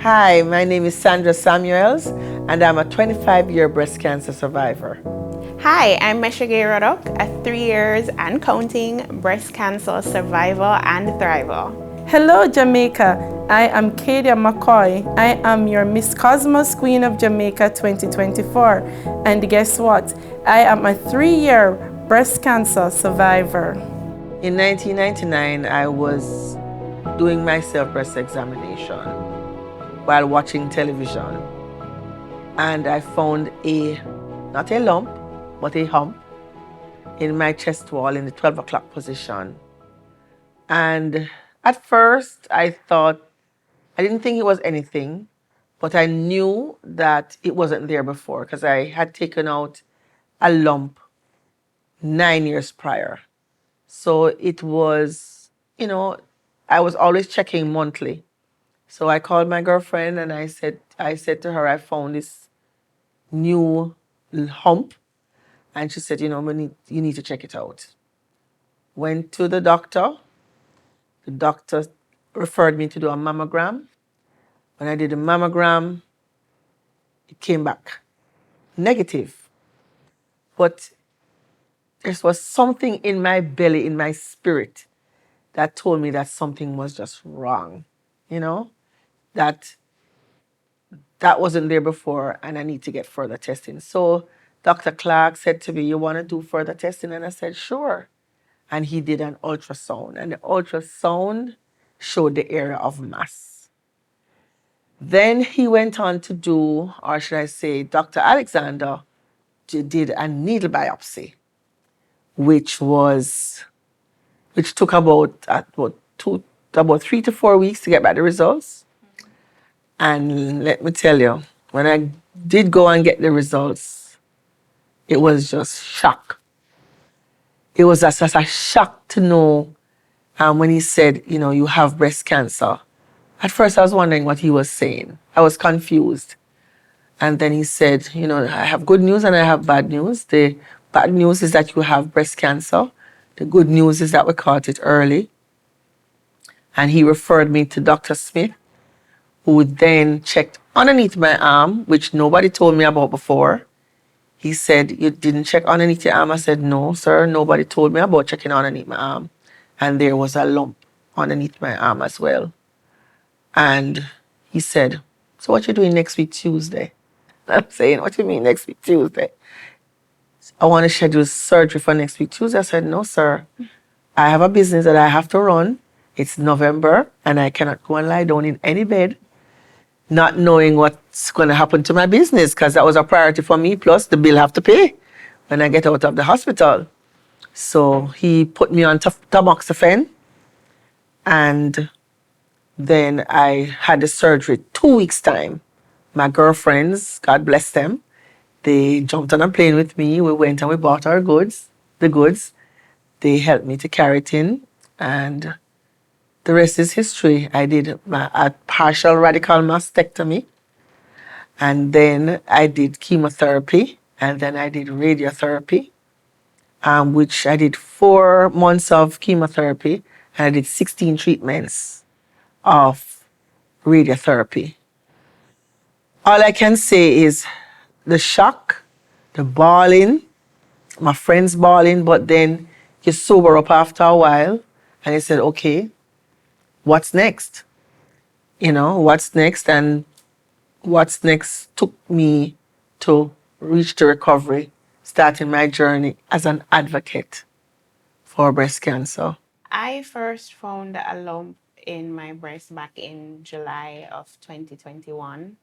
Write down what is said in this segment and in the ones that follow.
Hi, my name is Sandra Samuels, and I'm a 25-year breast cancer survivor. Hi, I'm Mesha-Gaye, Ruddock, a 3 years and counting breast cancer survivor and thriver. Hello, Jamaica. I am Kaydia McKoy. I am your Miss Cosmos Queen of Jamaica 2024. And guess what? I am a 3-year breast cancer survivor. In 1999, I was doing my self-breast examination while watching television. And I found not a lump, but a hump in my chest wall in the 12 o'clock position. And at first, I didn't think it was anything, but I knew that it wasn't there before because I had taken out a lump 9 years prior. So it was, I was always checking monthly. So I called my girlfriend and I said to her, I found this new hump. And she said, you need to check it out. Went to the doctor. The doctor referred me to do a mammogram. When I did the mammogram, it came back negative. But there was something in my belly, in my spirit, that told me that something was just wrong, that wasn't there before and I need to get further testing. So Dr. Clark said to me, you want to do further testing? And I said, sure. And he did an ultrasound, and the ultrasound showed the area of mass. Then he went on to do, or should I say, Dr. Alexander did a needle biopsy, which took about 3 to 4 weeks to get back the results. And let me tell you, when I did go and get the results, it was just shock. It was just a shock to know when he said, you have breast cancer. At first, I was wondering what he was saying. I was confused. And then he said, I have good news and I have bad news. The bad news is that you have breast cancer. The good news is that we caught it early. And he referred me to Dr. Smith, who then checked underneath my arm, which nobody told me about before. He said, you didn't check underneath your arm? I said, no, sir, nobody told me about checking underneath my arm. And there was a lump underneath my arm as well. And he said, so what you doing next week, Tuesday? I'm saying, what do you mean next week, Tuesday? I want to schedule surgery for next week, Tuesday. I said, no, sir. I have a business that I have to run. It's November, and I cannot go and lie down in any bed, not knowing what's going to happen to my business, because that was a priority for me, plus the bill I have to pay when I get out of the hospital. So he put me on tamoxifen, and then I had the surgery 2 weeks' time. My girlfriends, God bless them, they jumped on a plane with me. We went and we bought the goods. They helped me to carry it in, and the rest is history. I did a partial radical mastectomy, and then I did chemotherapy, and then I did radiotherapy, which I did 4 months of chemotherapy, and I did 16 treatments of radiotherapy. All I can say is the shock, the bawling, my friends bawling, but then you sober up after a while and you said, okay, what's next? What's next? And what's next took me to reach the recovery, starting my journey as an advocate for breast cancer. I first found a lump in my breast back in July of 2021.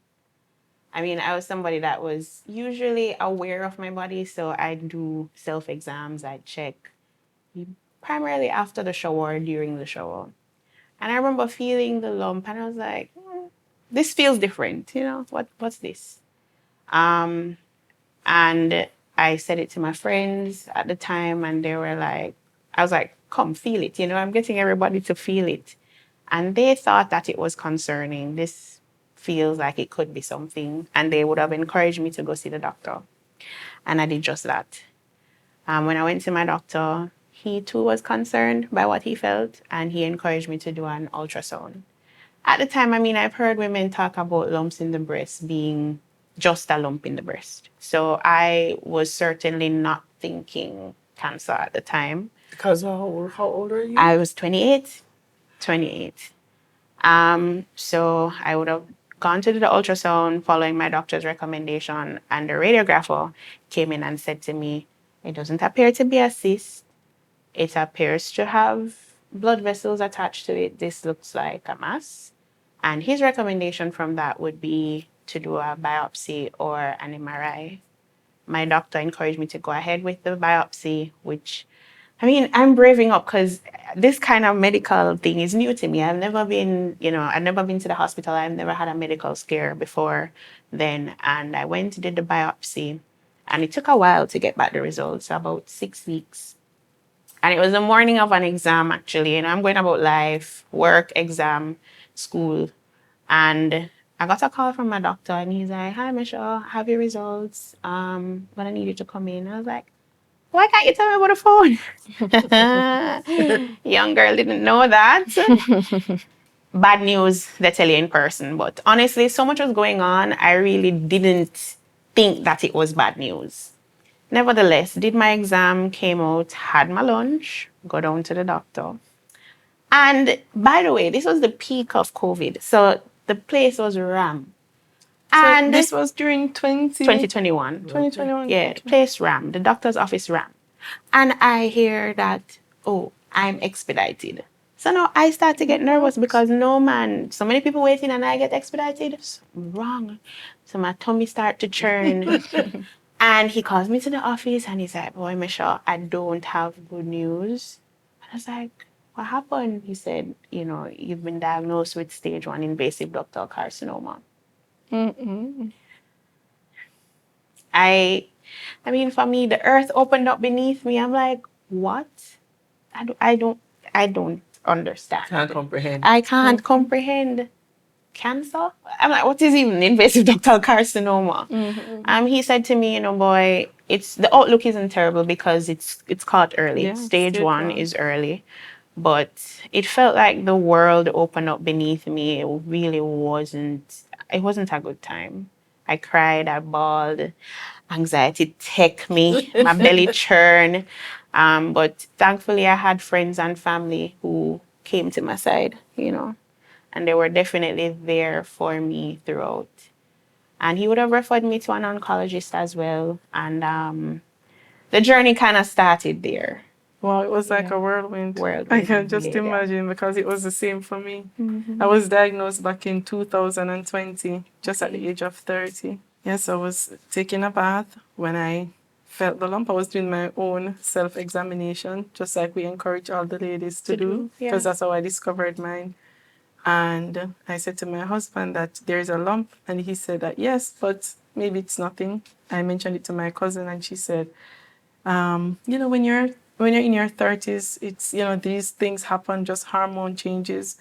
I mean, I was somebody that was usually aware of my body, so I do self-exams, I check primarily after the shower, during the shower. And I remember feeling the lump and I was like, this feels different, what's this? And I said it to my friends at the time and they were like, I was like, come feel it, I'm getting everybody to feel it. And they thought that it was concerning. This feels like it could be something. And they would have encouraged me to go see the doctor. And I did just that. When I went to my doctor, he too was concerned by what he felt, and he encouraged me to do an ultrasound. At the time, I mean, I've heard women talk about lumps in the breast being just a lump in the breast. So I was certainly not thinking cancer at the time. Because how old are you? I was 28. 28. So I would have gone to the ultrasound following my doctor's recommendation, and the radiographer came in and said to me, it doesn't appear to be a cyst. It appears to have blood vessels attached to it. This looks like a mass. And his recommendation from that would be to do a biopsy or an MRI. My doctor encouraged me to go ahead with the biopsy, which, I mean, I'm braving up because this kind of medical thing is new to me. I've never been to the hospital. I've never had a medical scare before then. And I went to do the biopsy, and it took a while to get back the results, about 6 weeks. And it was the morning of an exam, actually. And I'm going about life, work, exam, school. And I got a call from my doctor, and he's like, hi, Mesha, have your results. But I need you to come in. I was like, why can't you tell me over the phone? Young girl didn't know that. Bad news, they tell you in person. But honestly, so much was going on, I really didn't think that it was bad news. Nevertheless, did my exam, came out, had my lunch, go down to the doctor. And by the way, this was the peak of COVID. So the place was rammed. And So this was during 2021. 2021. Yeah, Okay. place rammed, the doctor's office rammed. And I hear that, oh, I'm expedited. So now I start to get nervous because no man, so many people waiting and I get expedited. Wrong. So my tummy start to churn. And he calls me to the office and he's like, boy, Mesha, I don't have good news. And I was like, what happened? He said, you've been diagnosed with stage 1 invasive ductal carcinoma. I mean, for me, the earth opened up beneath me. I'm like, what? I don't understand. Can't comprehend. I can't comprehend cancer. I'm like, what is even invasive ductal carcinoma? He said to me, boy, the outlook isn't terrible because it's caught early. Yeah, stage stage 1 one. is early. But it felt like the world opened up beneath me. It really wasn't. It wasn't a good time. I cried, I bawled, anxiety took me, my belly churned. But thankfully, I had friends and family who came to my side, and they were definitely there for me throughout. And he would have referred me to an oncologist as well. And the journey kind of started there. Wow, it was like a whirlwind. Whirlwind, I can just yeah. imagine because it was the same for me. I was diagnosed back in 2020, just at the age of 30. Yes, I was taking a bath when I felt the lump. I was doing my own self-examination, just like we encourage all the ladies to do, because that's how I discovered mine. And I said to my husband that there's a lump, and he said that yes, but maybe it's nothing. I mentioned it to my cousin, and she said, when you're in your 30s, it's, these things happen, just hormone changes.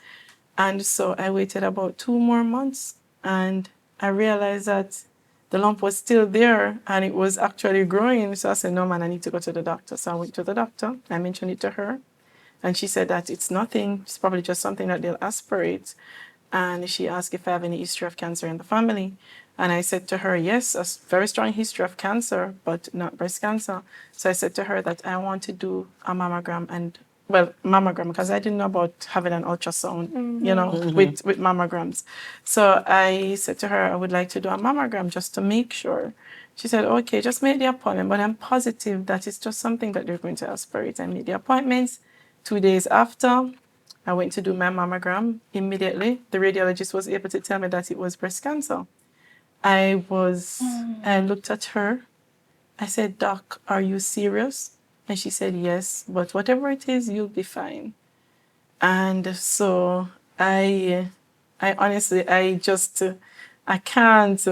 And so I waited about 2 more months, and I realized that the lump was still there and it was actually growing. So I said, no, man, I need to go to the doctor. So I went to the doctor. I mentioned it to her. And she said that it's nothing. It's probably just something that they'll aspirate. And she asked if I have any history of cancer in the family. And I said to her, yes, a very strong history of cancer, but not breast cancer. So I said to her that I want to do a mammogram because I didn't know about having an ultrasound, with mammograms. So I said to her, I would like to do a mammogram just to make sure. She said, okay, just make the appointment, but I'm positive that it's just something that they're going to aspirate. I made the appointments. 2 days after, I went to do my mammogram. Immediately, the radiologist was able to tell me that it was breast cancer. I looked at her. I said, Doc, are you serious? And she said, yes, but whatever it is, you'll be fine. And so I honestly, I can't,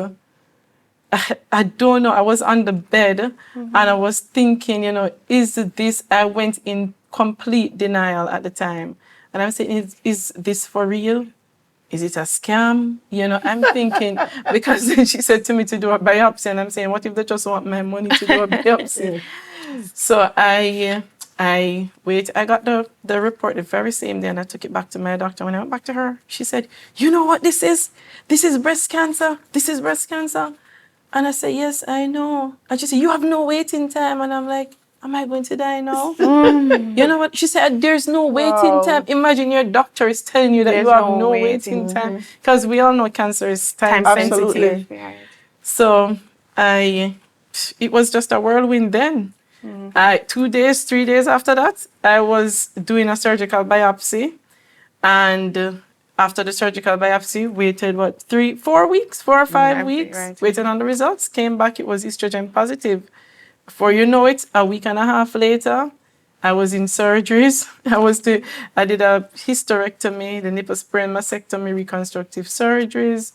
I don't know. I was on the bed and I was thinking, is this, I went in complete denial at the time. And I'm saying, is this for real? Is it a scam? I'm thinking, because she said to me to do a biopsy, and I'm saying, what if they just want my money to do a biopsy? So I I got the report the very same day and I took it back to my doctor. When I went back to her, she said, you know what this is? This is breast cancer. This is breast cancer. And I said, yes, I know. And she said, you have no waiting time. And I'm like, am I going to die now? You know what? She said, there's no waiting time. Imagine your doctor is telling you that There's you have no no waiting. waiting time. Because we all know cancer is time Absolutely. sensitive. Yeah. So it was just a whirlwind then. 2 days, 3 days after that, I was doing a surgical biopsy. And after the surgical biopsy, waited 4 weeks, 4 or 5 weeks, right. waited on the results, came back, it was estrogen positive. Before you know it, a week and a half later, I was in surgeries. I did a hysterectomy, the nipple sprain mastectomy, reconstructive surgeries.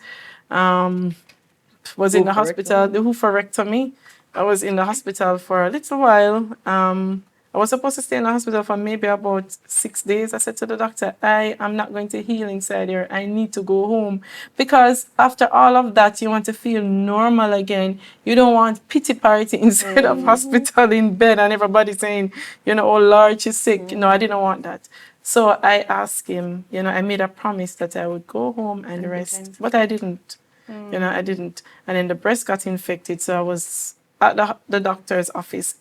Was in the hospital, the hooferectomy. I was in the hospital for a little while. I was supposed to stay in the hospital for maybe about 6 days. I said to the doctor, I am not going to heal inside here. I need to go home. Because after all of that, you want to feel normal again. You don't want pity party inside of hospital in bed and everybody saying, oh Lord, she's sick. No, I didn't want that. So I asked him, I made a promise that I would go home and rest. But I didn't. I didn't. And then the breast got infected. So I was at the doctor's office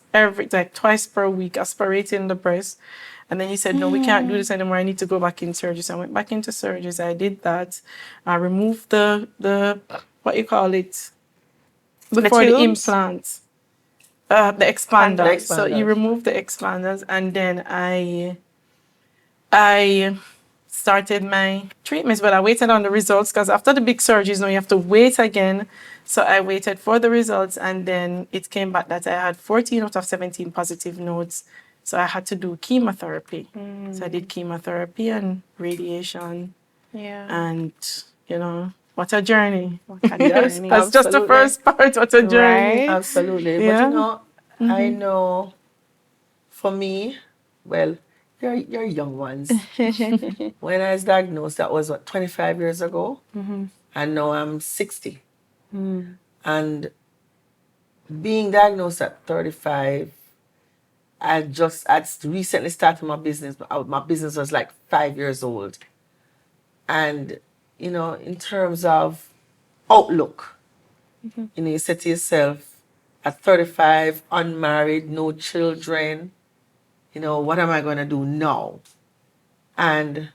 twice per week, aspirating the breast. And then he said, no, we can't do this anymore. I need to go back in surgery. So I went back into surgery. So I did that. I removed the what you call it? Before the implants. The expanders. So he removed the expanders. And then I started my treatments, but I waited on the results because after the big surgeries, you have to wait again. So I waited for the results, and then it came back that I had 14 out of 17 positive nodes. So I had to do chemotherapy. So I did chemotherapy and radiation. Yeah. And, what a journey. Yes, That's just the first part. What a journey. Right? Absolutely. Yeah. But I know for me, well, you're young ones. When I was diagnosed, that was 25 years ago. And now I'm 60. And being diagnosed at 35, I'd recently started my business. My business was like 5 years old. And, in terms of outlook, you say to yourself, at 35, unmarried, no children, what am I going to do now? And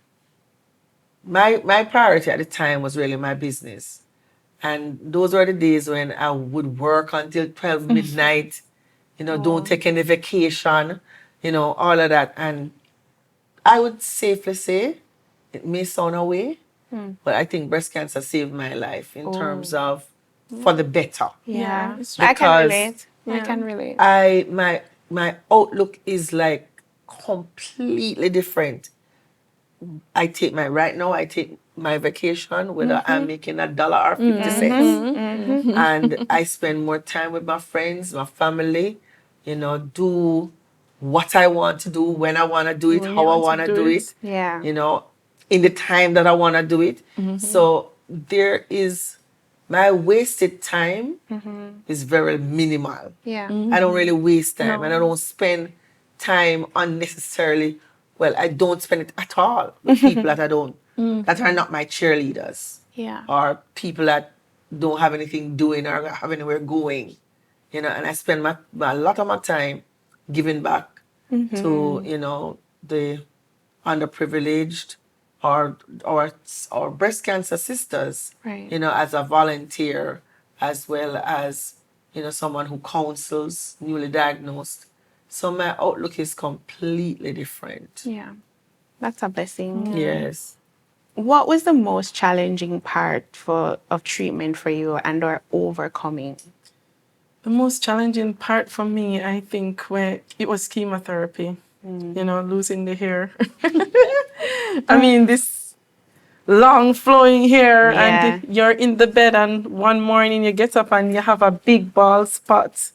my priority at the time was really my business. And those were the days when I would work until 12 midnight, don't take any vacation, all of that. And I would safely say, it may sound away, but I think breast cancer saved my life in terms of for the better. Yeah. Because, I can relate. I can relate. My outlook is like completely different. I take my vacation, whether I'm making $1 or 50 cents. And I spend more time with my friends, my family, do what I want to do, when I want to do it, how I want to do it. Yeah. In the time that I want to do it. So there is, my wasted time is very minimal. Yeah. I don't really waste time, and I don't spend time unnecessarily. Well, I don't spend it at all with people that that are not my cheerleaders. Yeah. Or people that don't have anything doing or have anywhere going. And I spend a lot of my time giving back to, the underprivileged or breast cancer sisters, Right. As a volunteer, as well as, someone who counsels newly diagnosed. So my outlook is completely different. Yeah. That's a blessing. Yes. What was the most challenging part of treatment for you and or overcoming? The most challenging part for me, I think, it was chemotherapy. Losing the hair. I mean, this long flowing hair, and you're in the bed, and one morning you get up and you have a big bald spot.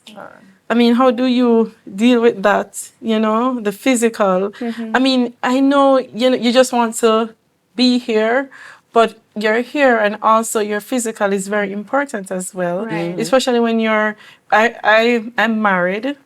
I mean, how do you deal with that? The physical. I mean, I know, you just want to be here, but your hair and also your physical is very important as well. Right. Especially when I'm married,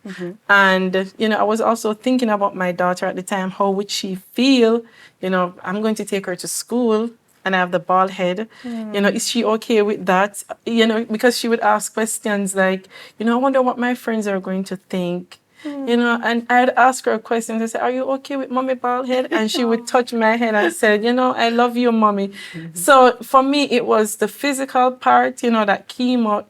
and I was also thinking about my daughter at the time. How would she feel? I'm going to take her to school and I have the bald head. Is she okay with that? Because she would ask questions like, I wonder what my friends are going to think. And I'd ask her questions. I say, "Are you okay with mommy bald head?" And she would touch my head and said, "I love you, mommy." So for me, it was the physical part, that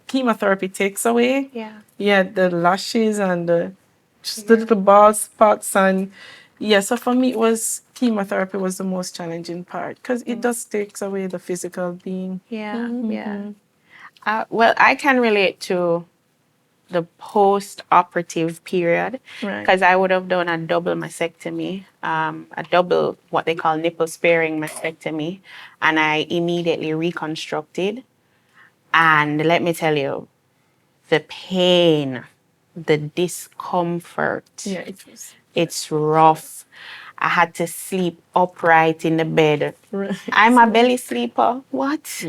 chemotherapy takes away. Yeah, the lashes and just the little bald spots. And yeah, so for me, it was chemotherapy was the most challenging part because it just takes away the physical being. Yeah. Well, I can relate to the post-operative period Right. because I would have done a double mastectomy, a double what they call nipple-sparing mastectomy, and I immediately reconstructed. And let me tell you, the pain, the discomfort, Yeah, it was. it's rough. I had to sleep upright in the bed. Right. I'm a belly sleeper. What?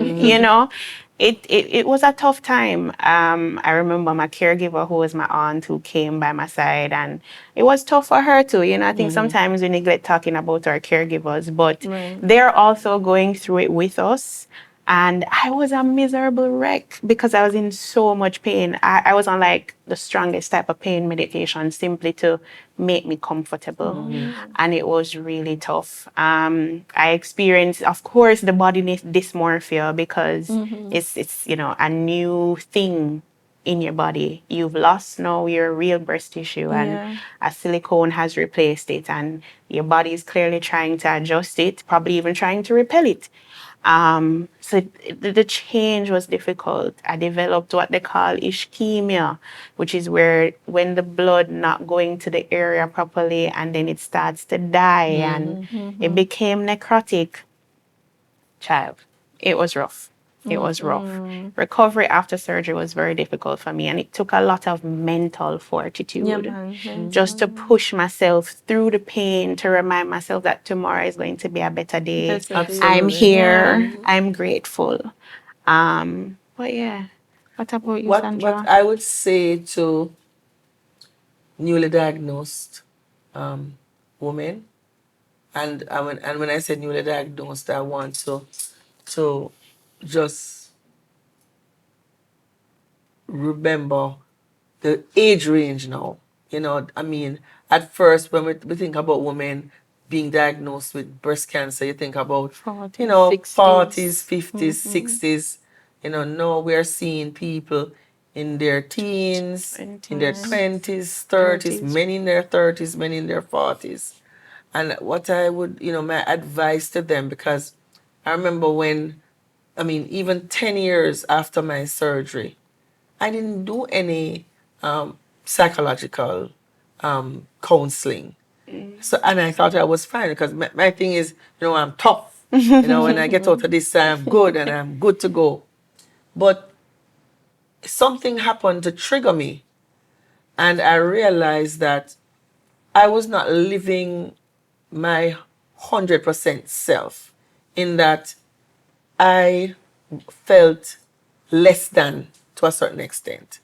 It was a tough time. I remember my caregiver, who was my aunt, who came by my side, and it was tough for her too. I think sometimes we neglect talking about our caregivers, but they're also going through it with us. And I was a miserable wreck because I was in so much pain. I was on like the strongest type of pain medication simply to make me comfortable. And it was really tough. I experienced, of course, the body dysmorphia because it's a new thing in your body. You've lost now your real breast tissue and a silicone has replaced it, and your body is clearly trying to adjust it, probably even trying to repel it. So the change was difficult. I developed what they call ischemia, which is where when the blood not going to the area properly and then it starts to die and it became necrotic. Child, it was rough. It was rough. Recovery after surgery was very difficult for me, and it took a lot of mental fortitude just to push myself through the pain, to remind myself that tomorrow is going to be a better day. Absolutely. I'm here. I'm grateful. But yeah, what about you, Sandra? What I would say to newly diagnosed women, and when I say newly diagnosed, I want to just remember the age range now. I mean, at first when we think about women being diagnosed with breast cancer, you think about 40s, 40s, 50s, 60s. Now we're seeing people in their teens, in their 20s, 30s, many in their 30s, many in their 40s. And what I would, my advice to them, because I remember even 10 years after my surgery, I didn't do any psychological counseling. So, and I thought I was fine because my thing is, I'm tough. When I get out of this, I'm good and I'm good to go. But something happened to trigger me. And I realized that I was not living my 100% self, in that I felt less than to a certain extent.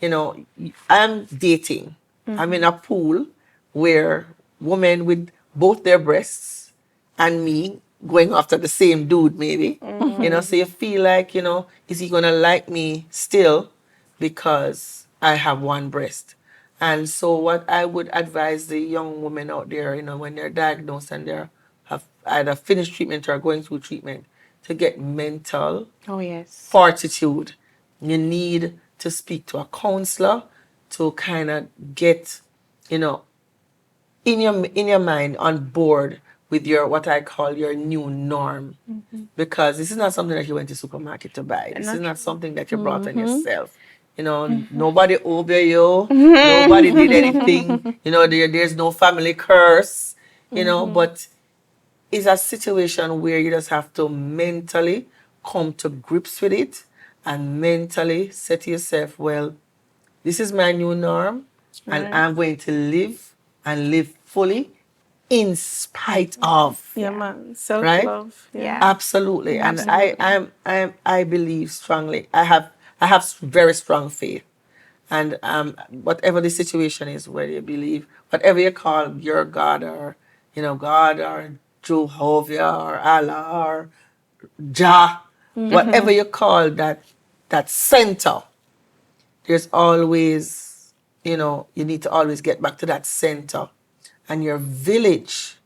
I'm dating. I'm in a pool where women with both their breasts and me going after the same dude, maybe. So you feel like, is he going to like me still because I have one breast? And so what I would advise the young women out there, when they're diagnosed and they have either finished treatment or going through treatment, to get mental fortitude. You need to speak to a counselor to kind of get, in your mind on board with your, what I call your new norm. Because this is not something that you went to supermarket to buy. This is not something that you brought on yourself. Nobody over you. Nobody did anything. There's no family curse. But it's a situation where you just have to mentally come to grips with it and mentally say to yourself, well, this is my new norm and I'm going to live and live fully in spite of. Yeah, man. Self-love. Yeah. Absolutely. And I believe strongly. I have very strong faith. And whatever the situation is, whether you believe, whatever you call your God, or God, or Jehovah, or Allah, or Jah, whatever you call that center, there's always, you need to always get back to that center. And your village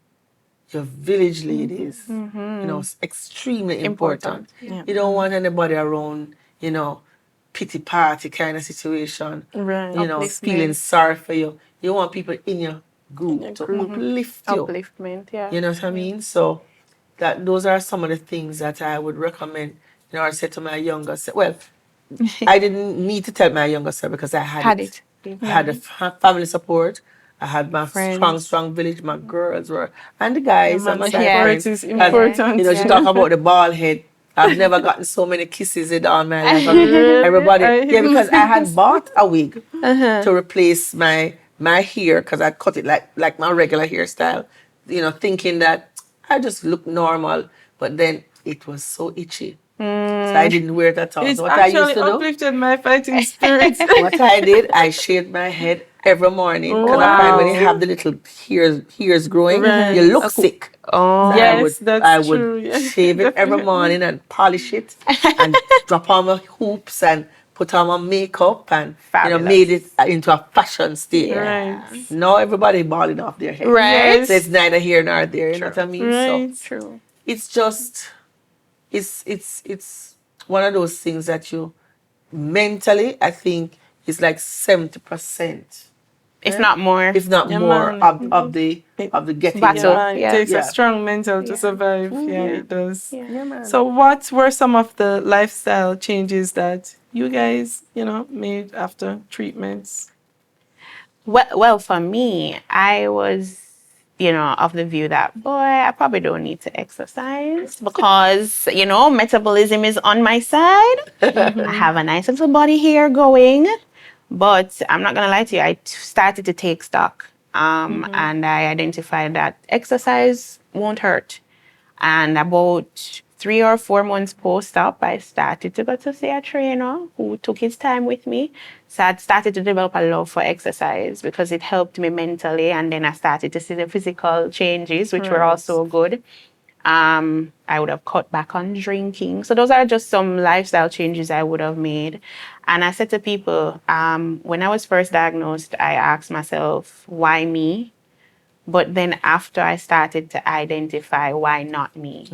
ladies, is extremely important. Yeah. You don't want anybody around, pity party kind of situation, Right. feeling sorry for you. You want people in your group to uplift you. Upliftment, yeah. You know what I mean? So those are some of the things that I would recommend. I said to my younger self. Well, I didn't need to tell my younger self because I had it. I had the family support. I had my strong village. My girls were, and the guys. And my friends. It's important. She talk about the bald head. I've never gotten so many kisses in all my life. I mean, everybody, because I had bought a wig to replace my hair, because I cut it like my regular hairstyle, thinking that I just look normal, but then it was so itchy. So I didn't wear it at all. It's So what I used actually to do, uplifted my fighting spirit. what I did, I shaved my head every morning, because I find when you have the little hairs growing, you look sick. Oh, So yes, I would true. Yeah. shave it every morning and polish it and drop on my hoops and put on my makeup and made it into a fashion statement. Right. Now everybody balling off their head. Right. So it's neither here nor there. You know what I mean? Right. So true. it's just it's one of those things that you mentally, I think, is like 70%. If not more. If not Yeah, more man. of the getting Battle. there. It takes Yeah. a strong mental to survive. Yeah, it does. Yeah, man. So what were some of the lifestyle changes that you guys, made after treatments? Well, for me, I was, of the view that, boy, I probably don't need to exercise because, metabolism is on my side. I have a nice little body here going. But I'm not going to lie to you, I started to take stock. And I identified that exercise won't hurt. And about 3 or 4 months post-op, I started to go to see a trainer who took his time with me. So I started to develop a love for exercise because it helped me mentally. And then I started to see the physical changes, which were also good. I would have cut back on drinking. So those are just some lifestyle changes I would have made. And I said to people, when I was first diagnosed, I asked myself, why me? But then after I started to identify why not me,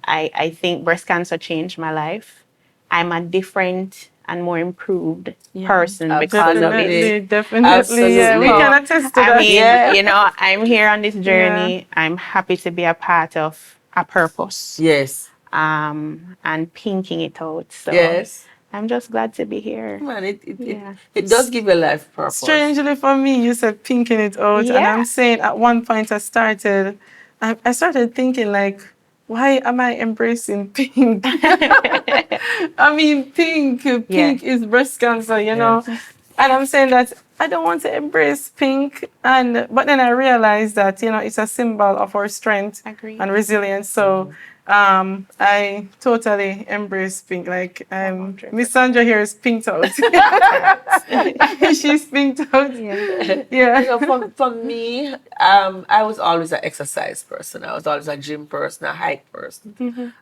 I think breast cancer changed my life. I'm a different and more improved person because of it. Definitely. Absolutely. Yeah, we can attest to that. I mean, I'm here on this journey. Yeah. I'm happy to be a part of a purpose. Yes. And pinking it out. So yes. I'm just glad to be here. Man, it does give you life purpose. Strangely for me, you said pinking it out. Yeah. And I'm saying at one point I started thinking like, why am I embracing pink? I mean, pink is breast cancer, know. And I'm saying that I don't want to embrace pink. But then I realized that, it's a symbol of our strength and resilience. So I totally embrace pink. Like Miss Sandra here is pinked out. She's pinked out. Yeah. For me, I was always an exercise person. I was always a gym person, a hike person.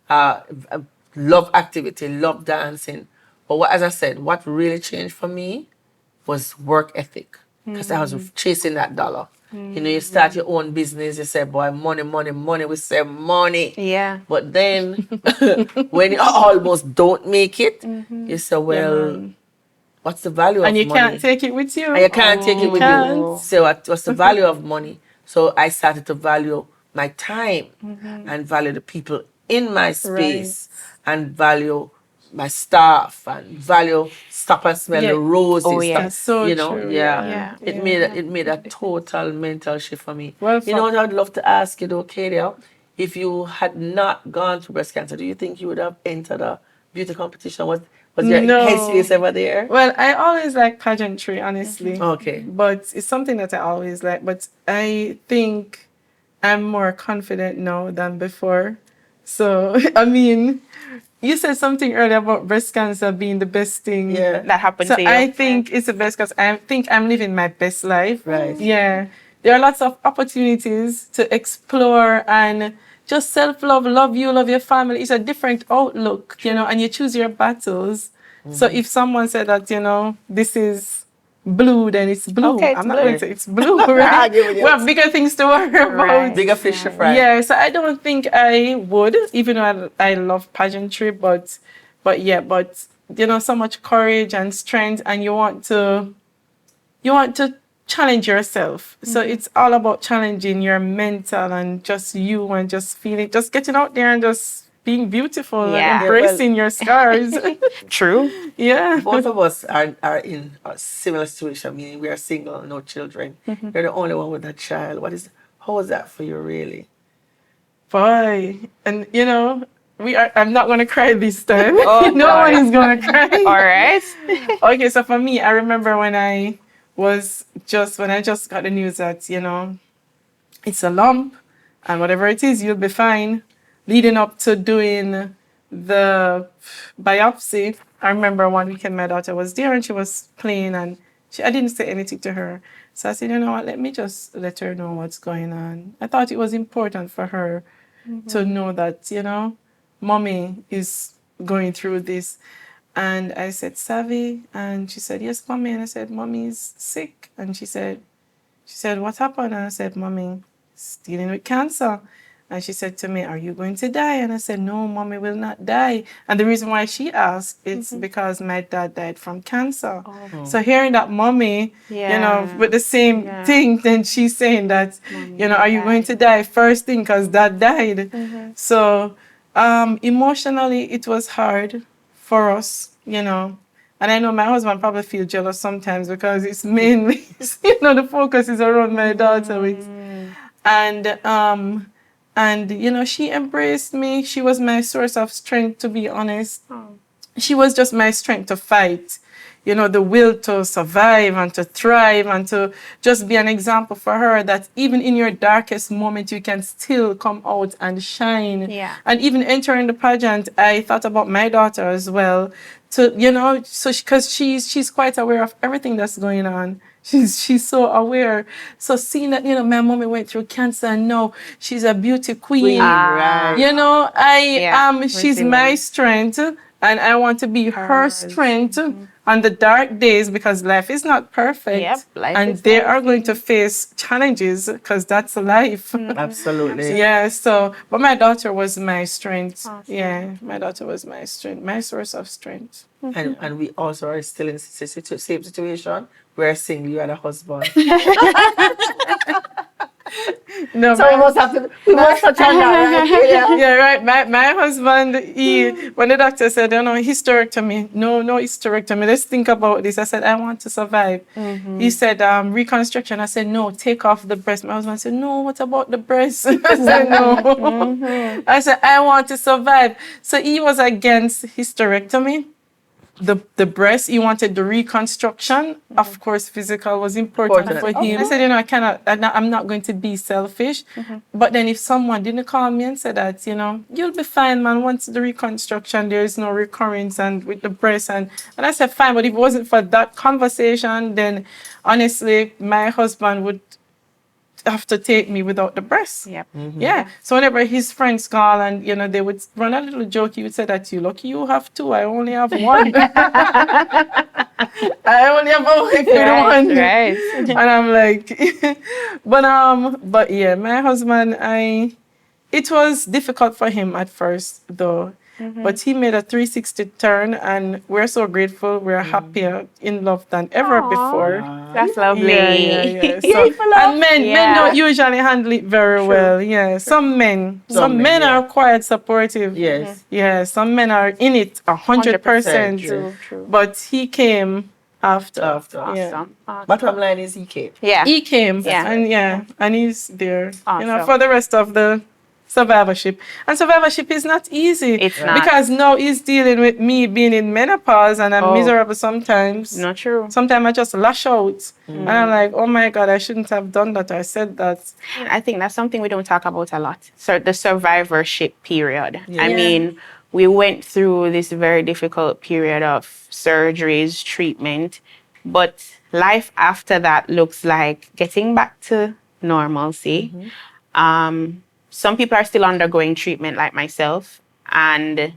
Love activity, love dancing. But as I said, what really changed for me was work ethic. Because I was chasing that dollar. You start your own business, you say, boy, money, we say money. Yeah. But then when you almost don't make it, you say, well, what's the value of money? And you can't take it with you. And you can't take it with you. So what's the value of money? So I started to value my time and value the people in my space and value my staff and value stop and smell the roses. Oh, yeah. That's so true. Yeah. It made a total mental shift for me. Well, you know what I'd love to ask you though, Kaydia? If you had not gone through breast cancer, do you think you would have entered a beauty competition? Was your headspace ever there? Well, I always like pageantry, honestly. Okay. But it's something that I always like. But I think I'm more confident now than before. So, I mean, you said something earlier about breast cancer being the best thing. Yeah. That happened So to you. I think it's the best because I think I'm living my best life. Right. Yeah. There are lots of opportunities to explore and just self-love, love you, love your family. It's a different outlook, you know, and you choose your battles. So if someone said that, you know, this is blue, then it's blue. Okay, it's I'm not blue. going to say it's blue, right? give it We have bigger things to worry about. Right. Bigger fish to fry. Yeah, so I don't think I would, even though I love pageantry, but you know, so much courage and strength, and you want to challenge yourself. So it's all about challenging your mental and just you and just feeling, just getting out there and just being beautiful Yeah. and embracing your scars. True. Yeah. Both of us are in a similar situation, meaning we are single, no children. You're the only one with a child. How was that for you, really? Boy, and you know, I'm not gonna cry this time. Oh, no boy. one is gonna cry. All right. Okay, so for me, I remember when I just got the news that, you know, it's a lump and whatever it is, you'll be fine. Leading up to doing the biopsy, I remember one weekend my daughter was there and she was playing and I didn't say anything to her. So I said, you know what, let me just let her know what's going on. I thought it was important for her to know that, you know, mommy is going through this. And I said, Savvy? And she said, yes, mommy. And I said, mommy's sick. And she said, what happened? And I said, mommy is dealing with cancer. And she said to me, are you going to die? And I said, no, mommy will not die. And the reason why she asked, it's because my dad died from cancer. So hearing that mommy, you know, with the same thing, then she's saying that, you know, are you going to die? First thing, because dad died. So emotionally, it was hard for us, you know. And I know my husband probably feels jealous sometimes because it's mainly, you know, the focus is around my daughter. And you know, she embraced me. She was my source of strength, to be honest. She was just my strength to fight, you know, the will to survive and to thrive and to just be an example for her that even in your darkest moment, you can still come out and shine. Yeah. And even entering the pageant, I thought about my daughter as well. To, you know, so because she's quite aware of everything that's going on. She's so aware. So seeing that, you know, my mommy went through cancer and now she's a beauty queen. Right. You know, she's my resilient. strength and I want to be her strength on the dark days because life is not perfect. Yep, life and is they not are going to face challenges because that's life. Absolutely. Yeah, so, but my daughter was my strength. Yeah, my daughter was my strength, my source of strength. And we also are still in the same situation. We're single, you had a husband. No, So we must touch on that, right? Yeah. yeah, right. My husband, when the doctor said, you know, hysterectomy, no hysterectomy, let's think about this. I said, I want to survive. He said, reconstruction. I said, no, take off the breast. My husband said, no, what about the breast? I said, no. I said, I want to survive. So he was against hysterectomy. The breast, he wanted the reconstruction. Of course, physical was important for him. I said, you know, I'm not going to be selfish. But then if someone didn't call me and said that, you know, you'll be fine, man. Once the reconstruction, there is no recurrence and with the breast. And I said, fine. But if it wasn't for that conversation, then honestly, my husband would have to take me without the breast. Yep. Yeah. So whenever his friends call and, you know, they would run a little joke, he would say that you lucky you have two. I only have one. I only have one. Right. And I'm like, but yeah, my husband, it was difficult for him at first though. But he made a 360 turn and we're so grateful. We're happier in love than ever before. That's lovely. Yeah. So, and men don't usually handle it very well. Yeah. Some men are quite supportive. Yes. Yeah. Some men are in it 100%. True. But he came after. Awesome. Bottom line is he came. Yeah. He came. Yeah. And and he's there. You know, Awesome. for the rest of the survivorship. And survivorship is not easy. It's not. Because now he's dealing with me being in menopause and I'm miserable sometimes. Not true. Sometimes I just lash out. And I'm like, oh my God, I shouldn't have done that. I said that. I think that's something we don't talk about a lot. So the survivorship period. I mean, we went through this very difficult period of surgeries, treatment, but life after that looks like getting back to normalcy. Some people are still undergoing treatment like myself, and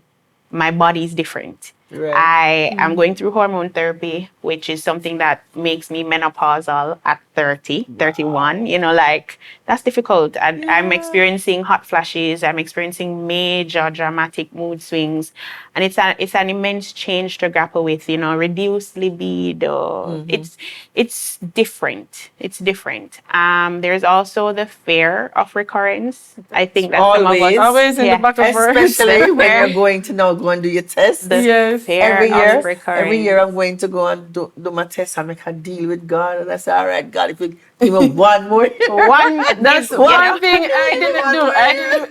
my body is different. Right. I am going through hormone therapy, which is something that makes me menopausal at 30, 31. You know, like, that's difficult. I'm experiencing hot flashes. I'm experiencing major dramatic mood swings. And it's an immense change to grapple with, you know, reduced libido. It's different. It's different. There's also the fear of recurrence. I think that some of us... Always in the back of our heads. Especially when you're going to now go and do your test. Every year I'm going to go and do my test and make a deal with God. And I say, all right, God, if you give me one more. That's one thing I didn't do.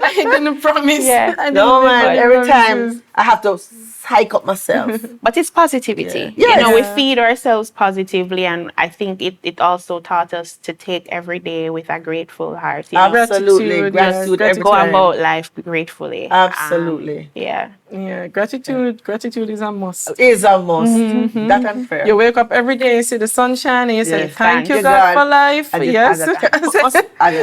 I didn't promise. Yeah. No, man, every time I have to psych up myself. But it's positivity. Yeah. You know, we feed ourselves positively, and I think it also taught us to take every day with a grateful heart. You know, Absolutely. Gratitude every go time. about life gratefully. Absolutely. Yeah. Gratitude is a must. Is a must. That and prayer. You wake up every day, you see the sunshine, and you say, thank you, you, God, for life. I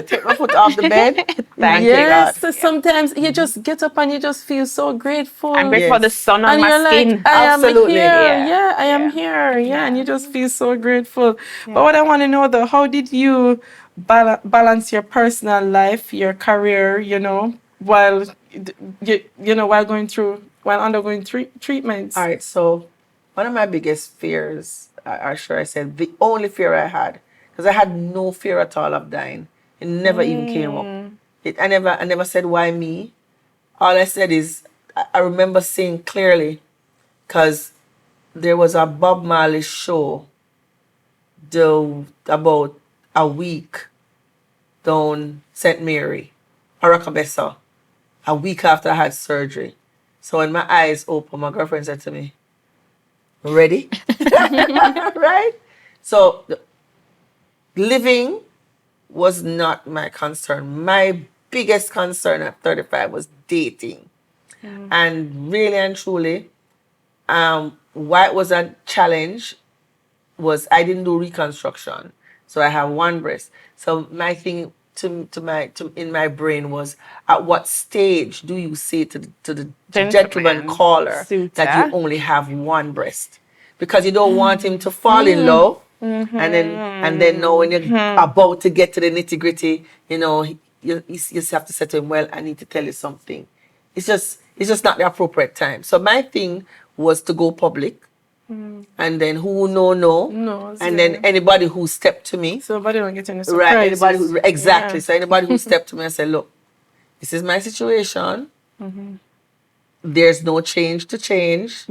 take my foot off the bed. Thank you, God. Sometimes you just get up and you just feel so grateful. I'm grateful for the sun on and my you're skin. like, I Absolutely. am here. I am here. And you just feel so grateful. But what I want to know, though, how did you balance your personal life, your career, you know, while undergoing treatments? All right, so one of my biggest fears, or should I say, the only fear I had, because I had no fear at all of dying. It never even came up. I never said, why me? All I said is, I remember seeing clearly, because there was a Bob Marley show about a week down St. Mary, Arakabessa, a week after I had surgery. So when my eyes opened, my girlfriend said to me, ready? Right? So living was not my concern. My biggest concern at 35 was dating. And really and truly, why it was a challenge was I didn't do reconstruction. So I have one breast. So my thing in my brain was, at what stage do you say to the gentleman caller that you only have one breast? Because you don't want him to fall in love, and then know when you're about to get to the nitty gritty, you know, you just have to say to him, well, I need to tell you something. It's just not the appropriate time. So my thing was to go public. And then who knows, and then anybody who stepped to me. So nobody don't get any surprises. Exactly. So anybody who stepped to me and said, look, this is my situation. There's no change to change.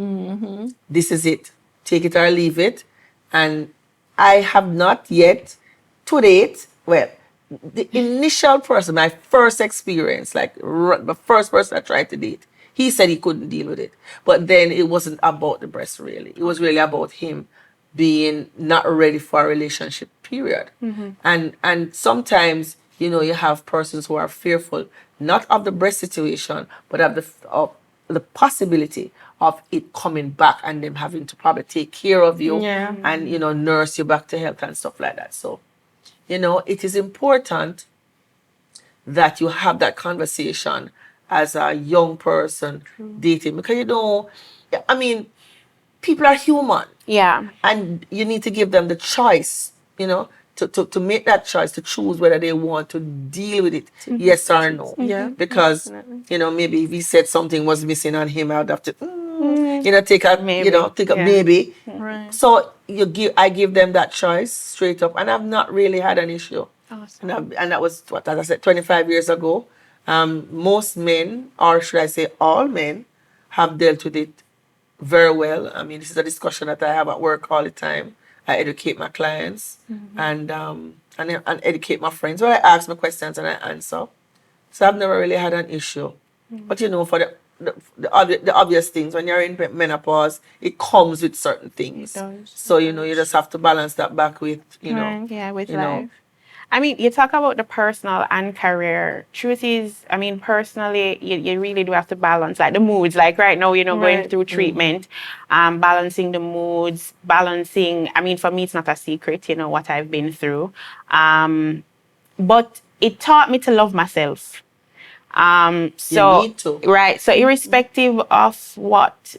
This is it. Take it or leave it. And I have not yet, to date, well, the initial person, my first experience, like the first person I tried to date, he said he couldn't deal with it. But then it wasn't about the breast, really. It was really about him being not ready for a relationship, period. And sometimes, you know, you have persons who are fearful, not of the breast situation, but of the possibility of it coming back and them having to probably take care of you and, you know, nurse you back to health and stuff like that. So, you know, it is important that you have that conversation as a young person dating, because you know, I mean, people are human. Yeah. And you need to give them the choice, you know, to make that choice, to choose whether they want to deal with it, yes or no. Yeah. Because, you know, maybe if he said something was missing on him, I'd have to, you know, take a maybe. Right. So I give them that choice straight up, and I've not really had an issue. Awesome. And that was, what, as I said, 25 years ago. Most men, or should I say all men, have dealt with it very well. I mean, this is a discussion that I have at work all the time. I educate my clients and educate my friends. Well, I ask my questions and I answer. So I've never really had an issue. But you know, for the obvious things, when you're in menopause, it comes with certain things. It does. So, you know, you just have to balance that back with, you know, Right. Yeah, with you know. life. I mean, you talk about the personal and career. Truth is, I mean, personally, you really do have to balance like the moods. Like right now, you know, going Right. through treatment, balancing the moods, balancing. I mean, for me, it's not a secret, you know, what I've been through. But it taught me to love myself. So need to. right. So irrespective of what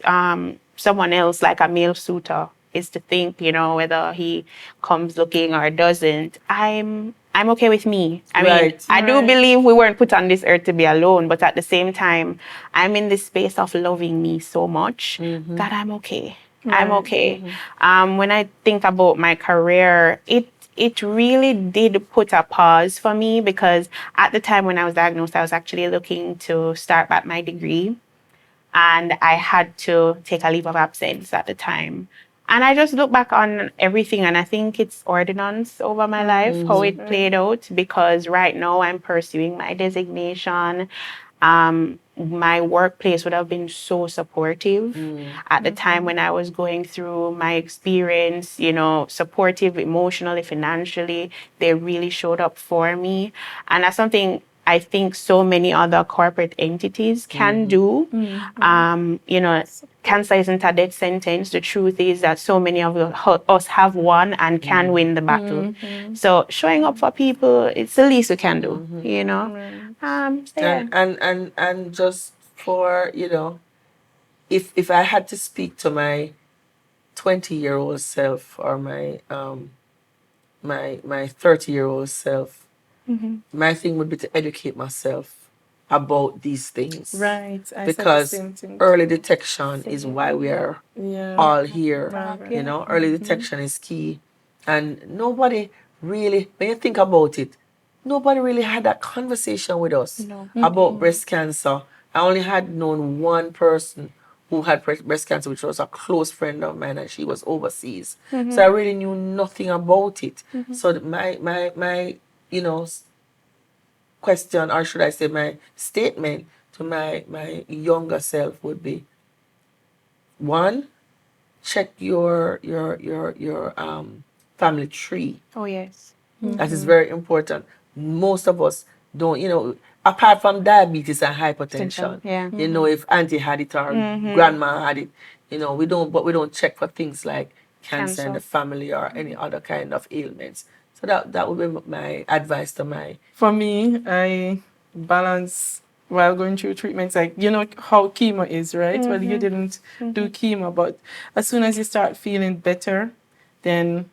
someone else, like a male suitor, is to think, you know, whether he comes looking or doesn't, I'm okay with me. I mean, Right. I do Right. believe we weren't put on this earth to be alone, but at the same time, I'm in this space of loving me so much that I'm okay. I'm Right. okay. When I think about my career, it really did put a pause for me because at the time when I was diagnosed, I was actually looking to start back my degree. And I had to take a leave of absence at the time. And I just look back on everything and I think it's ordinance over my life, how it played out, because right now I'm pursuing my designation. My workplace would have been so supportive at the time when I was going through my experience, you know, supportive emotionally, financially. They really showed up for me. And that's something I think so many other corporate entities can do. You know, cancer isn't a death sentence. The truth is that so many of us have won and can win the battle. So showing up for people, it's the least we can do, you know. So yeah. And just for, you know, if I had to speak to my 20-year-old self or my my 30-year-old self, my thing would be to educate myself about these things. Right. I said the Because same thing. early detection is why we are Yeah. all here. Right. You know, early detection is key. And nobody really, when you think about it, nobody really had that conversation with us about breast cancer. I only had known one person who had breast cancer, which was a close friend of mine, and she was overseas. So I really knew nothing about it. So my you know, question, or should I say my statement to my younger self would be, one, check your family tree. Oh yes. That is very important. Most of us don't, you know, apart from diabetes and hypertension, Yeah. you know, if auntie had it or grandma had it, you know, we don't check for things like cancer in the family or any other kind of ailments. So that would be my advice to my. For me, I balance while going through treatments, like, you know how chemo is, right? Well, you didn't do chemo, but as soon as you start feeling better, then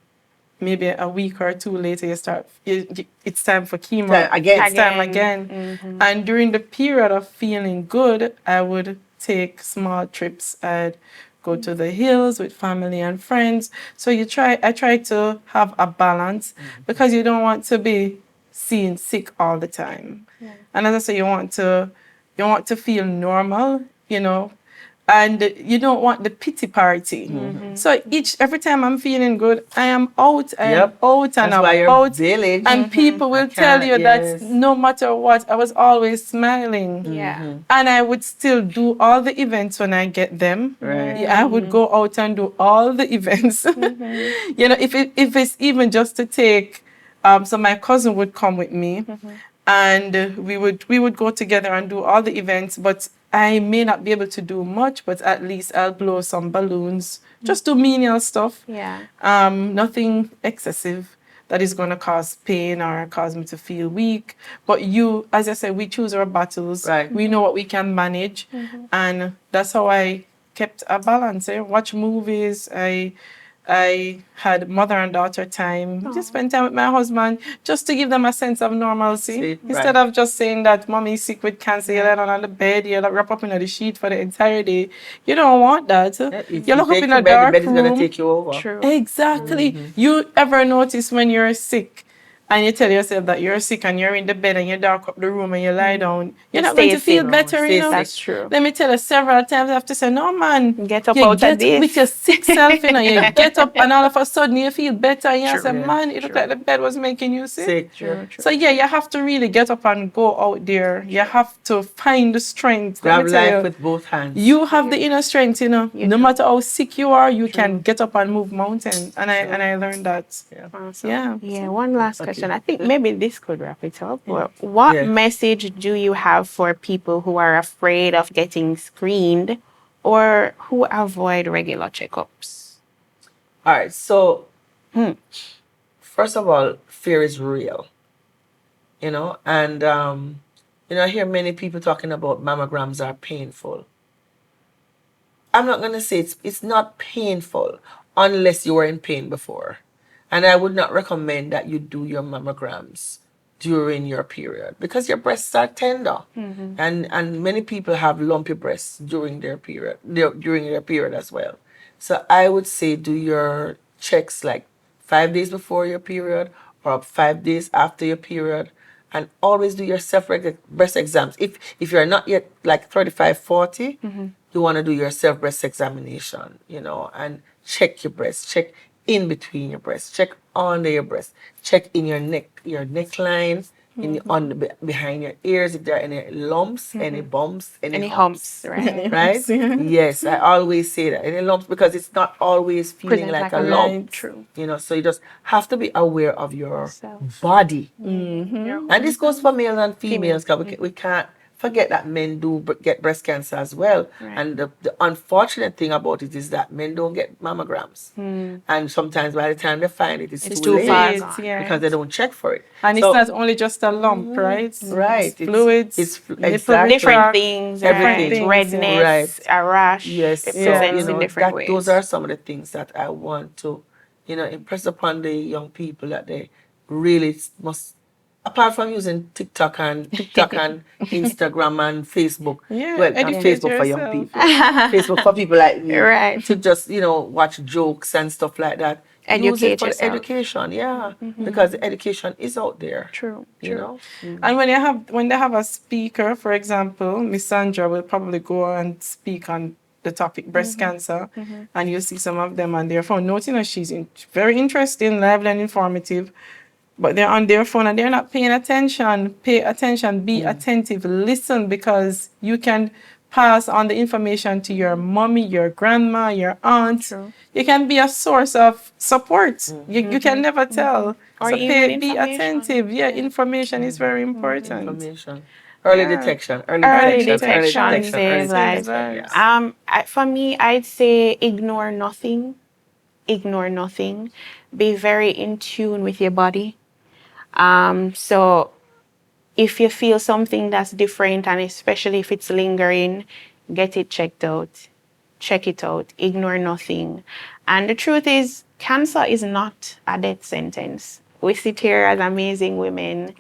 maybe a week or two later it's time for chemo. It's time again. And during the period of feeling good, I would take small trips. I'd go to the hills with family and friends. So I try to have a balance because you don't want to be seen sick all the time. And as I say, you want to feel normal, you know, and you don't want the pity party. So every time I'm feeling good, I am out and about. Village. And people will tell you that no matter what, I was always smiling. Yeah. And I would still do all the events when I get them. Right. I would go out and do all the events. You know, if it's even just to take, so my cousin would come with me, and we would go together and do all the events. But I may not be able to do much, but at least I'll blow some balloons, just do menial stuff. Yeah. Nothing excessive that is going to cause pain or cause me to feel weak. But as I said, we choose our battles. Right. We know what we can manage. And that's how I kept a balance. Watch movies. I had mother and daughter time. Just spend time with my husband just to give them a sense of normalcy. Instead of just saying that mommy's sick with cancer, you lie down on the bed, you wrap up in the sheet for the entire day. You don't want that. You look up in a dark room. The bed is going to take you over. True. Exactly. You ever notice when you're sick and you tell yourself that you're sick and you're in the bed and you dark up the room and you lie down, you're not going to feel better, you know. That's true. Let me tell you, several times I have to say, no, man. Get up out of this. With your sick self, you know, you get up and all of a sudden you feel better. And you say, man, it looked like the bed was making you sick. True. So yeah, you have to really get up and go out there. You have to find the strength. Grab life with both hands. You have the inner strength, you know. No matter how sick you are, you can get up and move mountains. And I learned that. Yeah, one last question. I think maybe this could wrap it up. What message do you have for people who are afraid of getting screened or who avoid regular checkups? All right. So, first of all, fear is real. You know, and you know, I hear many people talking about mammograms are painful. I'm not going to say it's not painful unless you were in pain before. And I would not recommend that you do your mammograms during your period because your breasts are tender. And many people have lumpy breasts during their period as well. So I would say do your checks like 5 days before your period or 5 days after your period, and always do your self-breast exams. If you're not yet like 35, 40, you want to do your self-breast examination, you know, and check your breast, check in between your breasts, check under your breast, check in your neckline, behind your ears, if there are any lumps, any bumps, any humps, right? Right? Yes, I always say that. Any lumps, because it's not always feeling like a lump. True. You know, so you just have to be aware of your body. And this goes for males and females, because we can't forget that men do get breast cancer as well. And the unfortunate thing about it is that men don't get mammograms. And sometimes by the time they find it, it's too late because they don't check for it. And it's not only just a lump, right? Right. It's fluids. It's exactly. Different things. Everything. Redness, a rash. Yes. It So, presents you know, in different ways. those are some of the things that I want to, you know, impress upon the young people, that they really must, apart from using TikTok and Instagram and Facebook. Well, not Facebook for young people. Facebook for people like me. Right. To just, you know, watch jokes and stuff like that. Use it for yourself. education, because the education is out there. True. You know? And when they have a speaker, for example, Miss Sandra will probably go and speak on the topic breast cancer, and you see some of them on their phone. Note, you know, she's very interesting, lively and informative, but they're on their phone and they're not paying attention. Pay attention, be attentive, listen, because you can pass on the information to your mommy, your grandma, your aunt. True. You can be a source of support. You can never tell. Or so even be attentive. Yeah, information is very important. Information. Early detection. Early detection saves lives. For me, I'd say ignore nothing. Ignore nothing. Be very in tune with your body. So if you feel something that's different, and especially if it's lingering, get it checked out. Check it out. Ignore nothing. And the truth is, cancer is not a death sentence. We sit here as amazing women,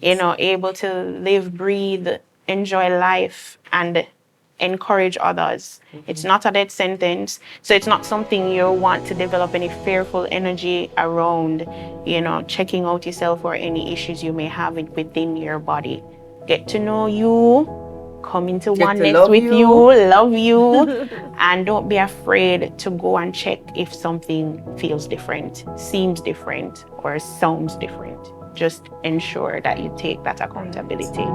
you know, able to live, breathe, enjoy life, and encourage others. It's not a death sentence. So it's not something you want to develop any fearful energy around, you know, checking out yourself or any issues you may have within your body. Get to know you, come into oneness with you, love you, and don't be afraid to go and check if something feels different, seems different, or sounds different. Just ensure that you take that accountability.